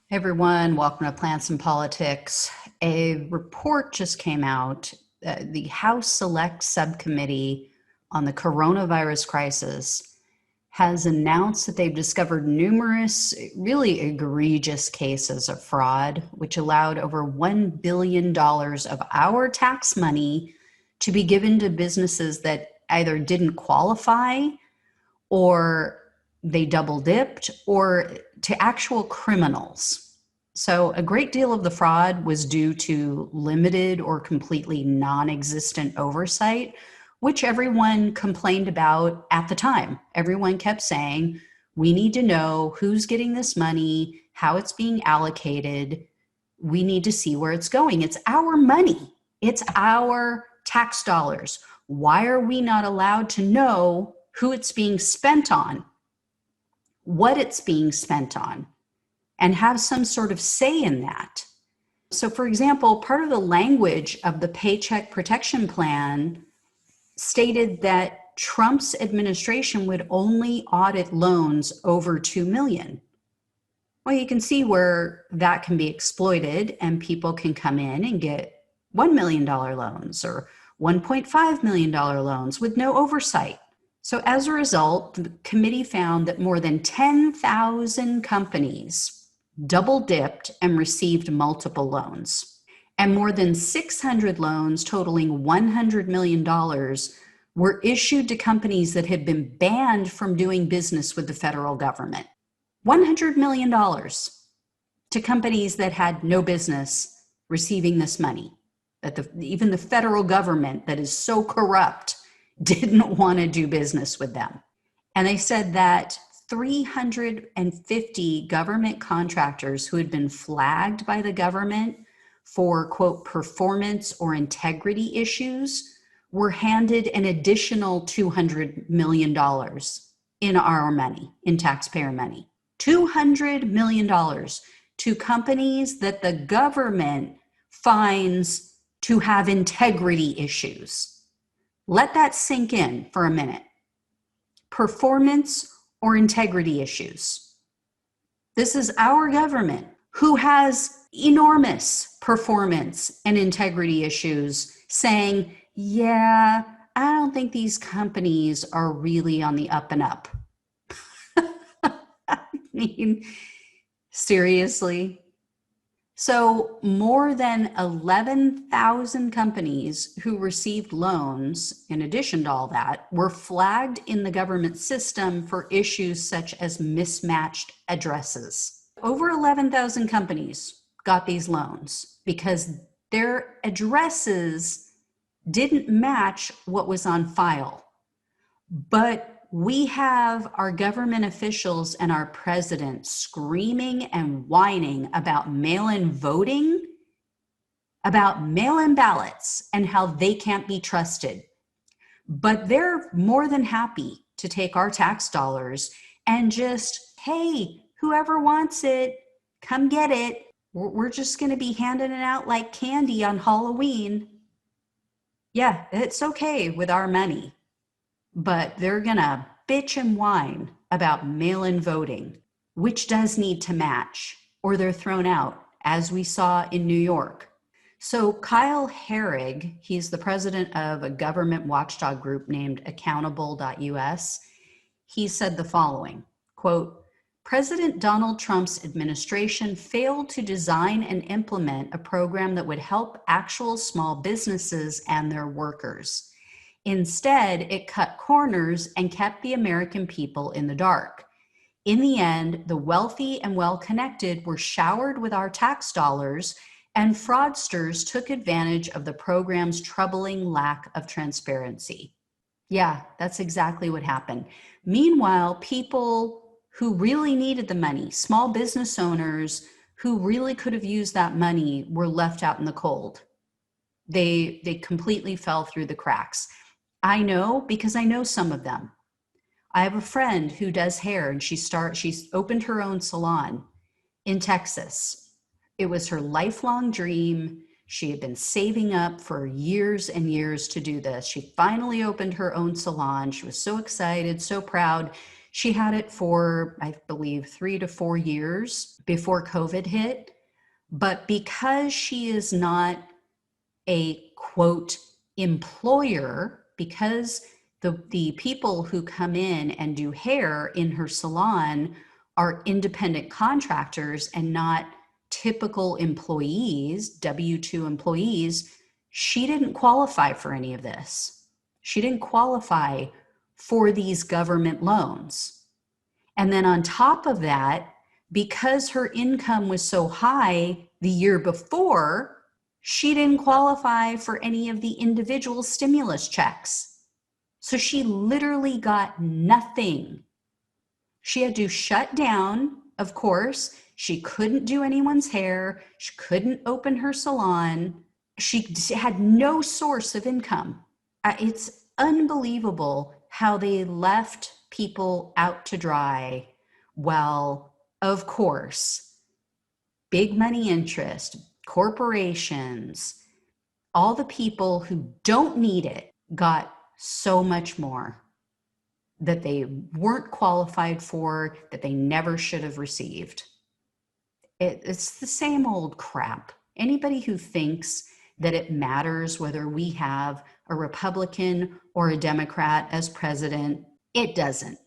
Hey everyone, welcome to Plants and Politics. A report just came out. The House Select Subcommittee on the coronavirus crisis has announced that they've discovered numerous really egregious cases of fraud, which allowed over $1 billion of our tax money to be given to businesses that either didn't qualify or they double dipped or to actual criminals. So a great deal of the fraud was due to limited or completely non-existent oversight, which everyone complained about at the time. Everyone kept saying, we need to know who's getting this money, how it's being allocated. We need to see where it's going. It's our money. It's our tax dollars. Why are we not allowed to know who it's being spent on, what it's being spent on, and have some sort of say in that? So, for example, part of the language of the Paycheck Protection Plan stated that Trump's administration would only audit loans over $2 million. Well, you can see where that can be exploited and people can come in and get $1 million loans or $1.5 million loans with no oversight. So as a result, the committee found that more than 10,000 companies double dipped and received multiple loans. And more than 600 loans totaling $100 million were issued to companies that had been banned from doing business with the federal government. $100 million to companies that had no business receiving this money, that even the federal government that is so corrupt didn't want to do business with them. And they said that 350 government contractors who had been flagged by the government for, quote, performance or integrity issues were handed an additional $200 million in our money, in taxpayer money. $200 million to companies that the government finds to have integrity issues. Let that sink in for a minute. Performance or integrity issues. This is our government who has enormous performance and integrity issues saying, yeah, I don't think these companies are really on the up and up. I mean, seriously? So more than 11,000 companies who received loans, in addition to all that, were flagged in the government system for issues such as mismatched addresses. Over 11,000 companies got these loans because their addresses didn't match what was on file. But we have our government officials and our president screaming and whining about mail-in voting, about mail-in ballots, and how they can't be trusted. But they're more than happy to take our tax dollars and just, hey, whoever wants it, come get it. We're just going to be handing it out like candy on Halloween. Yeah, it's okay with our money. But they're going to bitch and whine about mail-in voting, which does need to match, or they're thrown out, as we saw in New York. So Kyle Herrig, he's the president of a government watchdog group named accountable.us. He said the following, quote, President Donald Trump's administration failed to design and implement a program that would help actual small businesses and their workers. Instead, it cut corners and kept the American people in the dark. In the end, the wealthy and well-connected were showered with our tax dollars, and fraudsters took advantage of the program's troubling lack of transparency. Yeah, that's exactly what happened. Meanwhile, people who really needed the money, small business owners who really could have used that money, were left out in the cold. They completely fell through the cracks. I know because I know some of them. I have a friend who does hair, and she's opened her own salon in Texas. It was her lifelong dream. She had been saving up for years and years to do this. She finally opened her own salon. She was so excited, so proud. She had it for, I believe, 3 to 4 years before COVID hit. But because she is not a quote employer, because the people who come in and do hair in her salon are independent contractors and not typical employees, W-2 employees, she didn't qualify for any of this. She didn't qualify for these government loans. And then on top of that, because her income was so high the year before, she didn't qualify for any of the individual stimulus checks. So she literally got nothing. She had to shut down, of course. She couldn't do anyone's hair. She couldn't open her salon. She had no source of income. It's unbelievable how they left people out to dry. Well, of course, big money interest, corporations, all the people who don't need it got so much more that they weren't qualified for, that they never should have received. It's the same old crap. Anybody who thinks that it matters whether we have a Republican or a Democrat as president, it doesn't.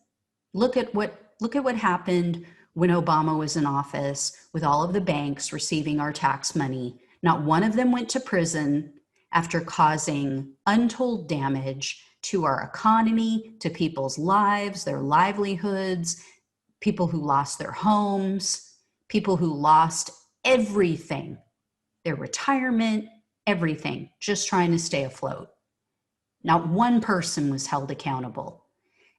Look at what happened when Obama was in office with all of the banks receiving our tax money. Not one of them went to prison after causing untold damage to our economy, to people's lives, their livelihoods, people who lost their homes, people who lost everything, their retirement, everything, just trying to stay afloat. Not one person was held accountable.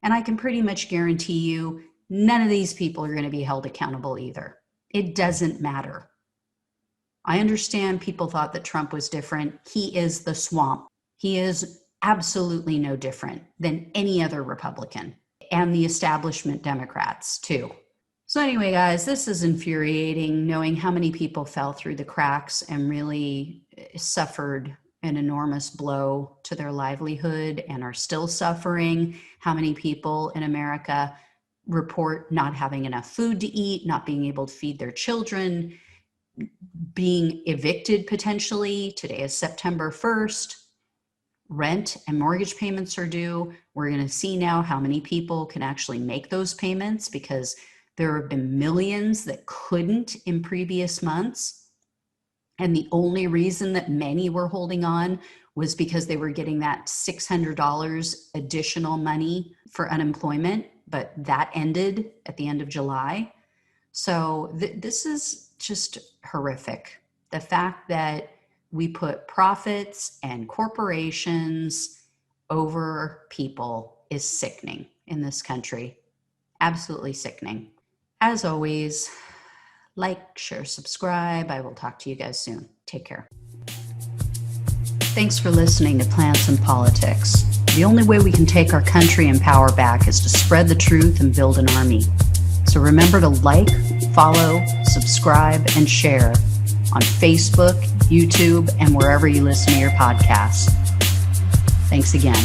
And I can pretty much guarantee you, none of these people are going to be held accountable either. It doesn't matter. I understand people thought that Trump was different. He is the swamp. He is absolutely no different than any other Republican, and the establishment Democrats too. So anyway, guys, this is infuriating, knowing how many people fell through the cracks and really suffered an enormous blow to their livelihood and are still suffering. How many people in America report not having enough food to eat, not being able to feed their children, being evicted potentially. Today is September 1st. Rent and mortgage payments are due. We're going to see now how many people can actually make those payments, because there have been millions that couldn't in previous months. And the only reason that many were holding on was because they were getting that $600 additional money for unemployment, but that ended at the end of July. So this is just horrific. The fact that we put profits and corporations over people is sickening in this country. Absolutely sickening. As always, like, share, subscribe. I will talk to you guys soon. Take care. Thanks for listening to Plants and Politics. The only way we can take our country and power back is to spread the truth and build an army. So remember to like, follow, subscribe, and share on Facebook, YouTube, and wherever you listen to your podcasts. Thanks again.